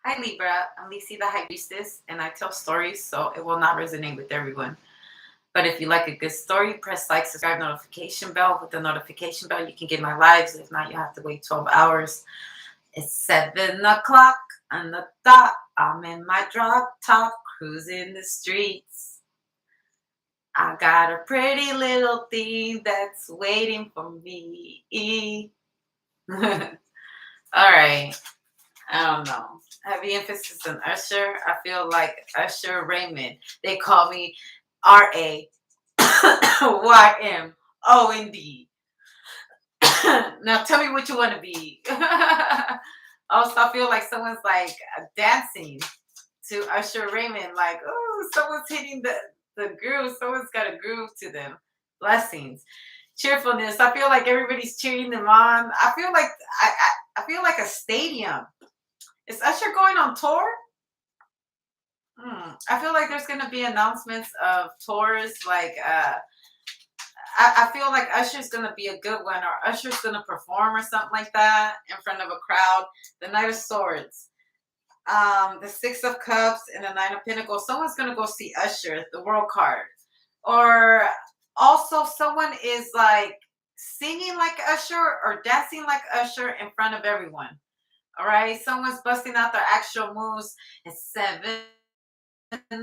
Hi Libra, I'm Lisi the High Priestess, and I tell stories, so it will not resonate with everyone. But if you like a good story, press like, subscribe, notification bell. With the notification bell, you can get my lives. If not, you have to wait 12 hours. It's 7 o'clock on the dot. I'm in my drop top, cruising the streets. I got a pretty little thing that's waiting for me. All right. I don't know. Heavy emphasis on Usher. I feel like Usher Raymond. They call me RAYMOND. Now tell me what you want to be. Also, I feel like someone's like dancing to Usher Raymond. Like, oh, someone's hitting the groove. Someone's got a groove to them. Blessings. Cheerfulness. I feel like everybody's cheering them on. I feel like a stadium. Is Usher going on tour? I feel like there's gonna be announcements of tours. Like, I feel like Usher's gonna be a good one, or Usher's gonna perform or something like that in front of a crowd. The Knight of Swords, the Six of Cups, and the Nine of Pentacles. Someone's gonna go see Usher, the World card, or also someone is like singing like Usher or dancing like Usher in front of everyone. All right, someone's busting out their actual moves. It's 7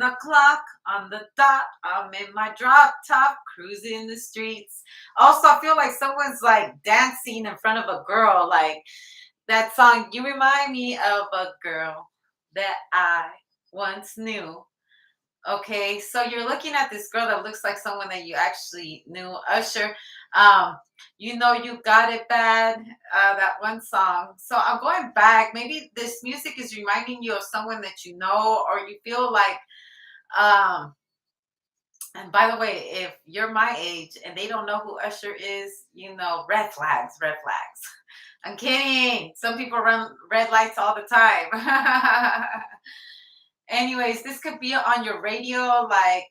o'clock on the dot. I'm in my drop top, cruising the streets. Also, I feel like someone's like dancing in front of a girl, like that song. You remind me of a girl that I once knew. Okay, so you're looking at this girl that looks like someone that you actually knew. Usher, um, you know you got it bad. That one song. So I'm going back. Maybe this music is reminding you of someone that you know, or you feel like. Um, and by the way, if you're my age and they don't know who Usher is, you know, red flags, red flags. I'm kidding. Some people run red lights all the time. Anyways, this could be on your radio, like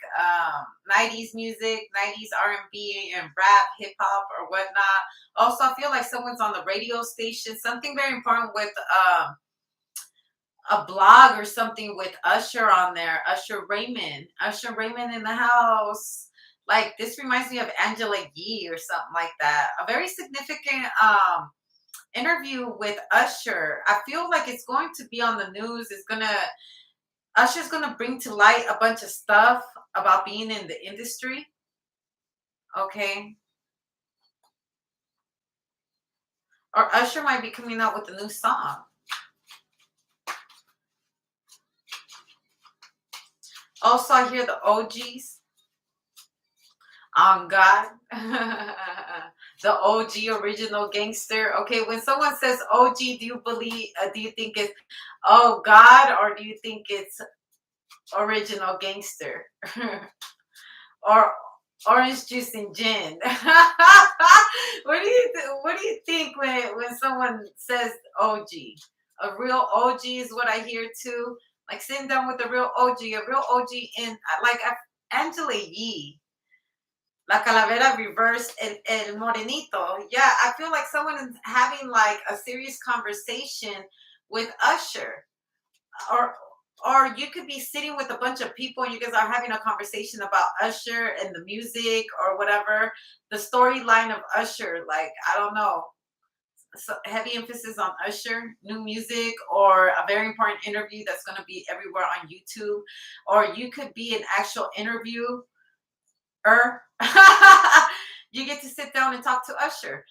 90s music, 90s R&B, and rap, hip hop, or whatnot. Also, I feel like someone's on the radio station. Something very important with a blog or something with Usher on there. Usher Raymond in the house. Like this reminds me of Angela Yee or something like that. A very significant interview with Usher. I feel like it's going to be on the news. Usher's gonna bring to light a bunch of stuff about being in the industry. Okay. Or Usher might be coming out with a new song. Also, I hear the OGs on God. The OG original gangster. Okay, when someone says OG, do you think it's oh God, or do you think it's original gangster? Or orange juice and gin. What do you think when someone says OG? A real OG is what I hear too. Like sitting down with a real OG in like Angela Yee, La Calavera Reverse, El Morenito. Yeah, I feel like someone is having like a serious conversation with Usher, or you could be sitting with a bunch of people and you guys are having a conversation about Usher and the music or whatever, the storyline of Usher. Like, I don't know, so heavy emphasis on Usher, new music, or a very important interview that's going to be everywhere on YouTube, or you could be an actual interviewer. You get to sit down and talk to Usher.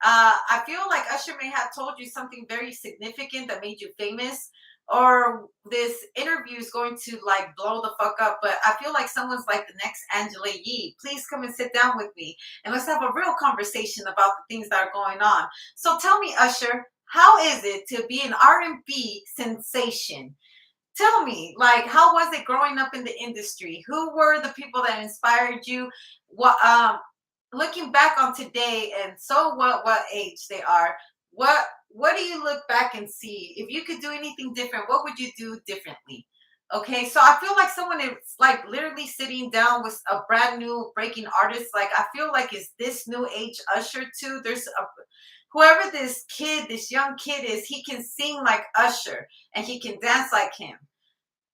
I feel like Usher may have told you something very significant that made you famous, or this interview is going to like blow the fuck up. But I feel like someone's like the next Angela Yee. Please come and sit down with me and let's have a real conversation about the things that are going on. So tell me, Usher, how is it to be an R&B sensation? Tell me, like, how was it growing up in the industry? Who were the people that inspired you? What looking back on today, and so what age they are, what do you look back and see? If you could do anything different, what would you do differently? Okay, so I feel like someone is like literally sitting down with a brand new breaking artist. Like I feel like is this new age Usher too? whoever this kid, this young kid is, he can sing like Usher and he can dance like him.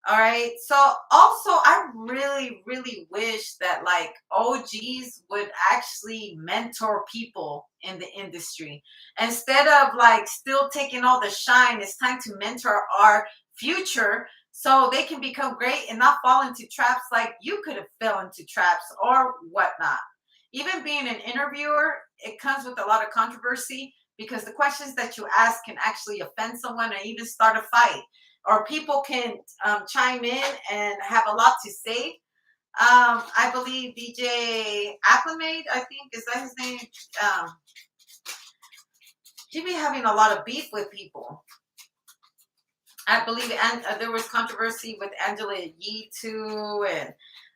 All right. So also, I really, really wish that like OGs would actually mentor people in the industry instead of like still taking all the shine. It's time to mentor our future so they can become great and not fall into traps like you could have fell into traps or whatnot. Even being an interviewer, it comes with a lot of controversy because the questions that you ask can actually offend someone or even start a fight, or people can chime in and have a lot to say. I believe DJ Acclimate, I think, is that his name? Um, he be having a lot of beef with people. I believe, and there was controversy with Angela Yee too,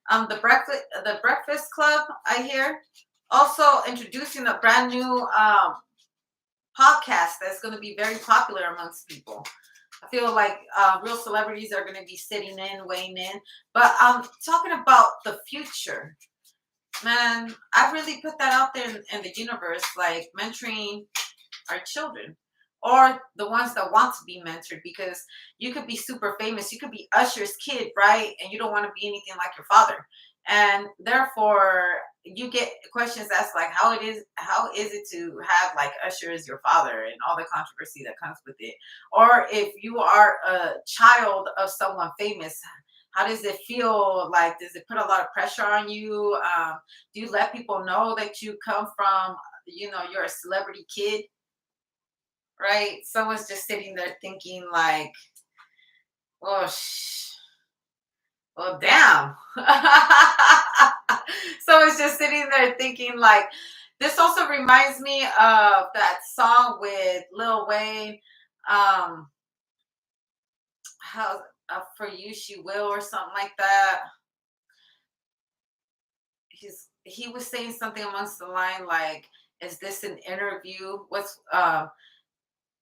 and the Breakfast Club. I hear also introducing a brand new podcast that's going to be very popular amongst people. I feel like real celebrities are going to be sitting in, weighing in. But talking about the future, man, I really put that out there in the universe, like mentoring our children or the ones that want to be mentored, because you could be super famous. You could be Usher's kid, right? And you don't want to be anything like your father. And therefore, you get questions asked like how is it to have like Usher as your father and all the controversy that comes with it? Or if you are a child of someone famous, how does it feel? Like, does it put a lot of pressure on you? Do you let people know that you come from, you're a celebrity kid, right? Someone's just sitting there thinking like, well, well, damn. Someone's just sitting there thinking like, this also reminds me of that song with Lil Wayne, um, how for you she will or something like that. He was saying something amongst the line like, is this an interview?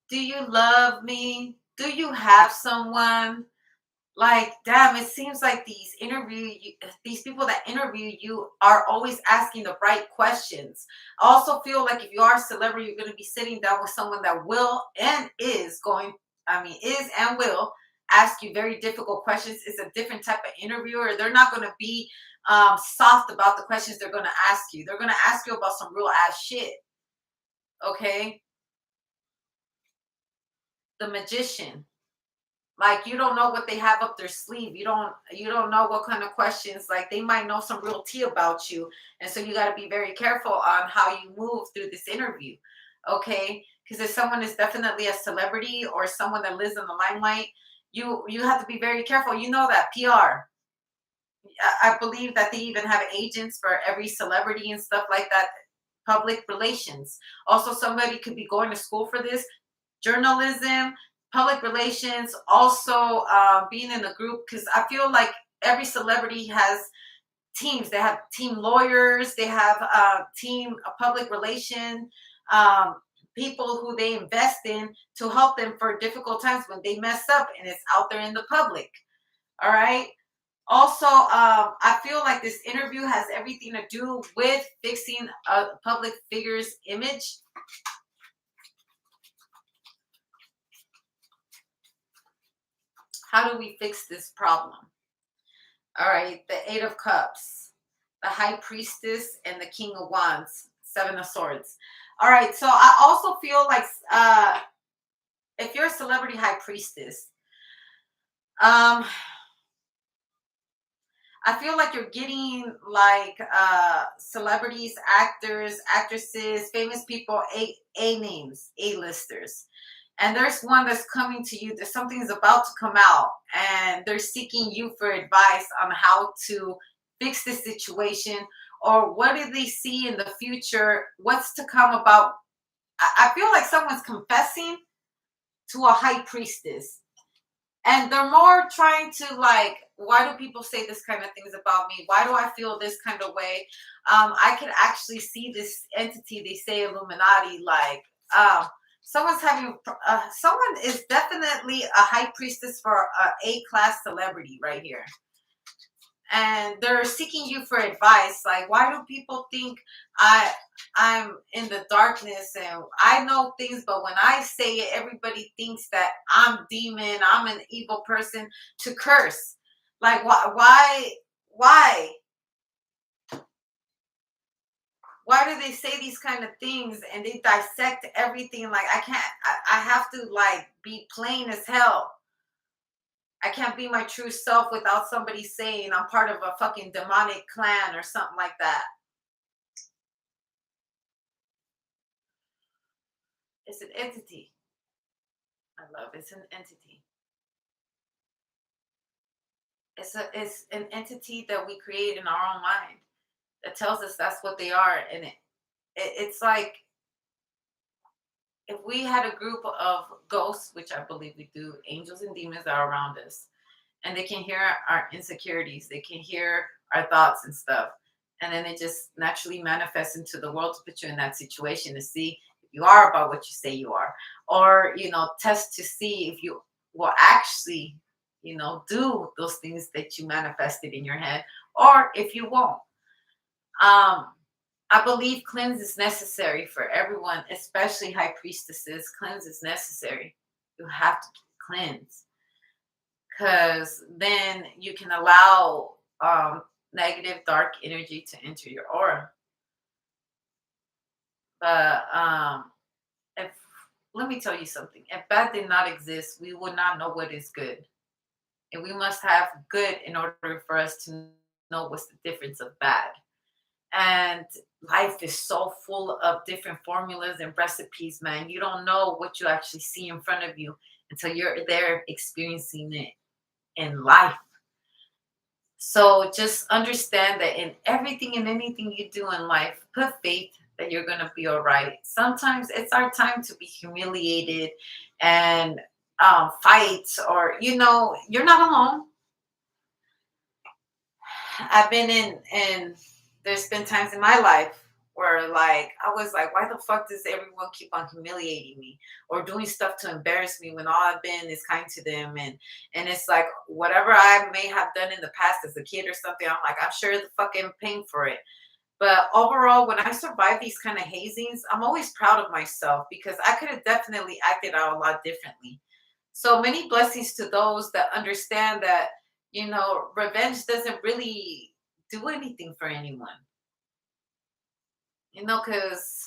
Do you love me? Do you have someone? Like, damn, it seems like these people that interview you are always asking the right questions. I also feel like if you are a celebrity, you're going to be sitting down with someone that will and is going, is and will ask you very difficult questions. It's a different type of interviewer. They're not going to be soft about the questions they're going to ask you. They're going to ask you about some real ass shit. Okay. The Magician. Like, you don't know what they have up their sleeve. You don't know what kind of questions, like they might know some real tea about you. And so you got to be very careful on how you move through this interview. Okay? Because if someone is definitely a celebrity or someone that lives in the limelight, you have to be very careful. You know that PR. I believe that they even have agents for every celebrity and stuff like that. Public relations. Also, somebody could be going to school for this. Journalism, public relations, also being in a group, because I feel like every celebrity has teams. They have team lawyers, they have team public relation people who they invest in to help them for difficult times when they mess up and it's out there in the public. All right. Also, I feel like this interview has everything to do with fixing a public figure's image. How do we fix this problem? All right, the Eight of Cups, the High Priestess, and the King of Wands, Seven of Swords. All right, so I also feel like if you're a celebrity High Priestess, um, I feel like you're getting like celebrities, actors, actresses, famous people, A names, A-listers. And there's one that's coming to you. There's something is about to come out, and they're seeking you for advice on how to fix this situation, or what do they see in the future? What's to come about? I feel like someone's confessing to a high priestess, and they're more trying to like, why do people say this kind of things about me? Why do I feel this kind of way? I could actually see this entity. They say Illuminati, like. Someone is definitely a high priestess for a A-class celebrity right here. and they're seeking you for advice. Like, why do people think I I'm in the darkness and I know things, but when I say it, everybody thinks that I'm demon, I'm an evil person to curse. Like, why why do they say these kind of things and they dissect everything? Like, I can't, I have to like be plain as hell. I can't be my true self without somebody saying I'm part of a fucking demonic clan or something like that. It's an entity. I love it's an entity. It's an entity that we create in our own mind that tells us that's what they are, and it's like if we had a group of ghosts, which I believe we do, angels and demons that are around us, and they can hear our insecurities, they can hear our thoughts and stuff, and then it just naturally manifests into the world to put you in that situation to see if you are about what you say you are, or test to see if you will actually do those things that you manifested in your head, or if you won't. um I believe cleanse is necessary for everyone, especially high priestesses. Cleanse is necessary. You have to cleanse because then you can allow negative, dark energy to enter your aura. But if let me tell you something, if bad did not exist, we would not know what is good, and we must have good in order for us to know what's the difference of bad. And life is so full of different formulas and recipes, man. You don't know what you actually see in front of you until you're there experiencing it in life. So just understand that in everything and anything you do in life, put faith that you're going to be all right. Sometimes it's our time to be humiliated and fight, or you're not alone. I've been in there's been times in my life where like I was like, why the fuck does everyone keep on humiliating me or doing stuff to embarrass me when all I've been is kind to them? And it's like whatever I may have done in the past as a kid or something, I'm like, I'm sure the fucking paying for it. But overall, when I survive these kind of hazings, I'm always proud of myself because I could have definitely acted out a lot differently. So many blessings to those that understand that, revenge doesn't really do anything for anyone, because,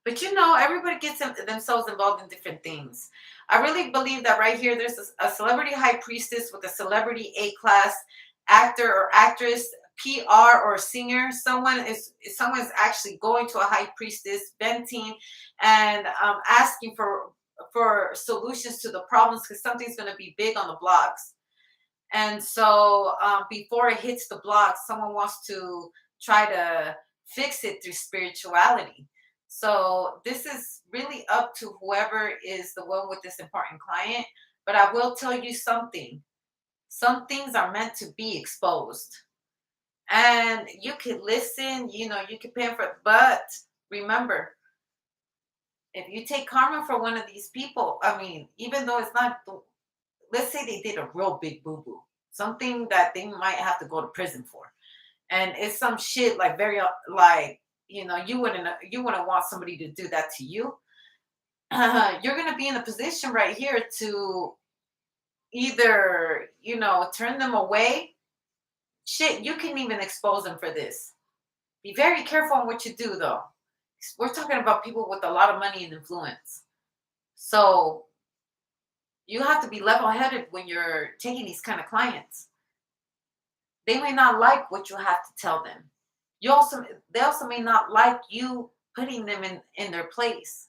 but everybody gets themselves involved in different things. I really believe that right here, there's a celebrity high priestess with a celebrity A class actor or actress, PR or singer. Someone's actually going to a high priestess, venting, and asking for solutions to the problems because something's going to be big on the blogs. And so before it hits the block, someone wants to try to fix it through spirituality. So this is really up to whoever is the one with this important client. But I will tell you something. Some things are meant to be exposed. And you could listen, you could pay for it. But remember, if you take karma for one of these people, I mean, even though it's not let's say they did a real big boo boo, something that they might have to go to prison for, and it's some shit like very like you wouldn't want somebody to do that to you. You're gonna be in a position right here to either turn them away. Shit, you can even expose them for this. Be very careful on what you do, though. We're talking about people with a lot of money and influence, so you have to be level-headed when you're taking these kind of clients. They may not like what you have to tell them. They also may not like you putting them in their place.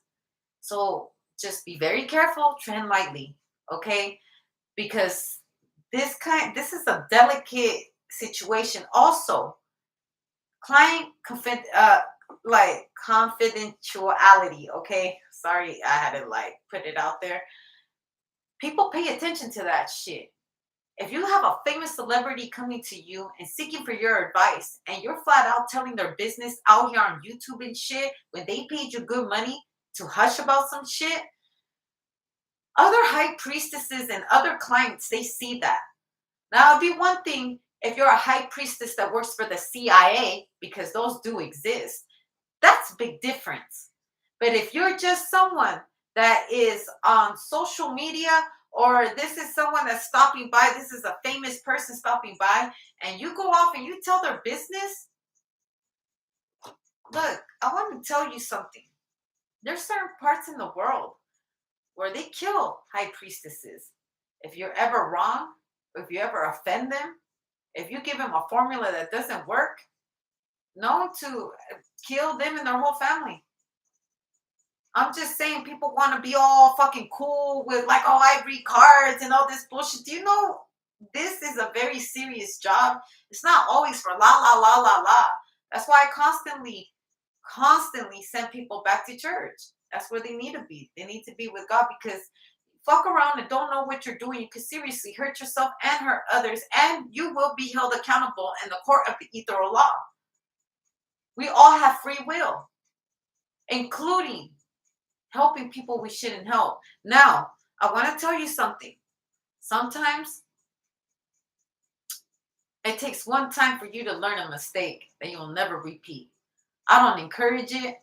So just be very careful, tread lightly, okay? Because this is a delicate situation. Also, client like confidentiality, okay? Sorry, I had to like put it out there. People pay attention to that shit. If you have a famous celebrity coming to you and seeking for your advice, and you're flat out telling their business out here on YouTube and shit when they paid you good money to hush about some shit, other high priestesses and other clients, they see that. Now, it'd be one thing If you're a high priestess that works for the CIA, because those do exist, that's a big difference. But if you're just someone that is on social media, or this is someone that's stopping by, this is a famous person stopping by, and you go off and you tell their business, look, I want to tell you something. There's certain parts in the world where they kill high priestesses. If you're ever wrong, if you ever offend them, if you give them a formula that doesn't work, no to kill them and their whole family. I'm just saying people want to be all fucking cool with like, oh, I read cards and all this bullshit. Do you know this is a very serious job? It's not always for la la la la la. That's why I constantly send people back to church. That's where they need to be. They need to be with God, because fuck around and don't know what you're doing. You could seriously hurt yourself and hurt others, and you will be held accountable in the court of the ethereal law. We all have free will, including helping people we shouldn't help. Now, I want to tell you something. Sometimes it takes one time for you to learn a mistake that you'll never repeat. I don't encourage it,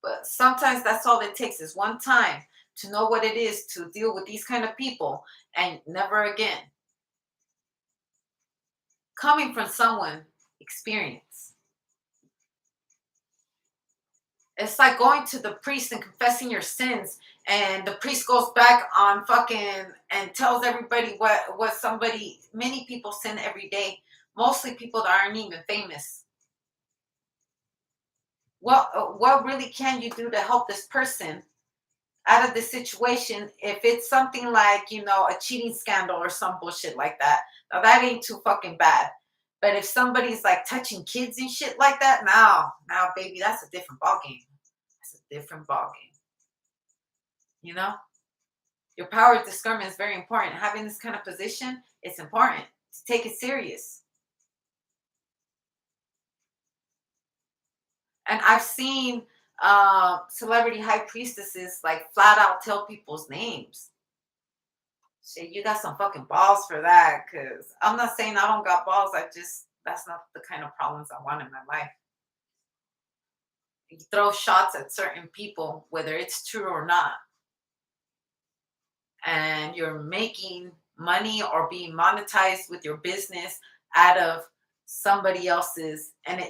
but sometimes that's all it takes is one time to know what it is to deal with these kind of people, and never again. Coming from someone experienced. It's like going to the priest and confessing your sins, and the priest goes back on fucking and tells everybody what somebody, many people sin every day, mostly people that aren't even famous. What really can you do to help this person out of the situation? If it's something like, a cheating scandal or some bullshit like that, now that ain't too fucking bad. But if somebody's like touching kids and shit like that, now baby, that's a different ballgame. That's a different ballgame. You know, your power of discernment is very important. Having this kind of position, it's important to take it serious. And I've seen celebrity high priestesses like flat out tell people's names. Shit, you got some fucking balls for that. Cause I'm not saying I don't got balls. That's not the kind of problems I want in my life. You throw shots at certain people, whether it's true or not, and you're making money or being monetized with your business out of somebody else's, and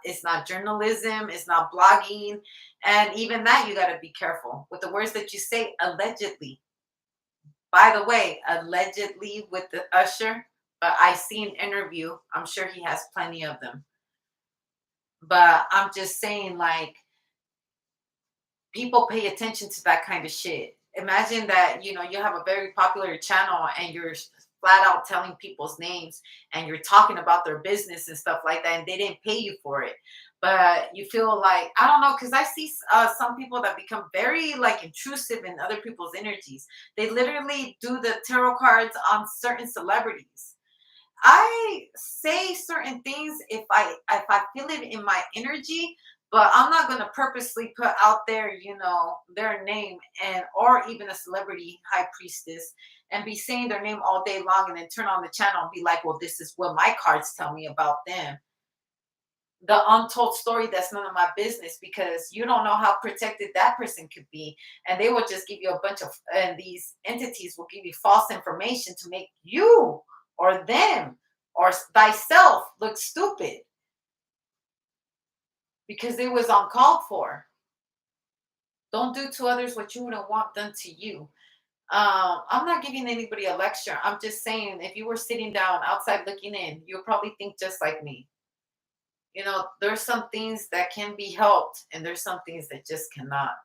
it's not journalism, it's not blogging, and even that you got to be careful with the words that you say. Allegedly, by the way, allegedly with the usher, but I see an interview, I'm sure he has plenty of them, but I'm just saying, like, people pay attention to that kind of shit. Imagine that, you have a very popular channel and you're flat out telling people's names and you're talking about their business and stuff like that, and they didn't pay you for it. But you feel like, I don't know, because I see some people that become very like intrusive in other people's energies. They literally do the tarot cards on certain celebrities. I say certain things if I feel it in my energy, but I'm not gonna purposely put out there, their name, and or even a celebrity high priestess, and be saying their name all day long and then turn on the channel and be like, well, this is what my cards tell me about them. The untold story, that's none of my business, because you don't know how protected that person could be. And they will just give you a bunch of, and these entities will give you false information to make you or them or thyself look stupid because it was uncalled for. Don't do to others what you wouldn't want done to you. I'm not giving anybody a lecture. I'm just saying, if you were sitting down outside looking in, you'll probably think just like me. There's some things that can be helped and there's some things that just cannot.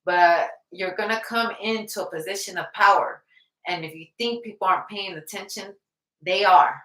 But you're going to come into a position of power. And if you think people aren't paying attention, they are.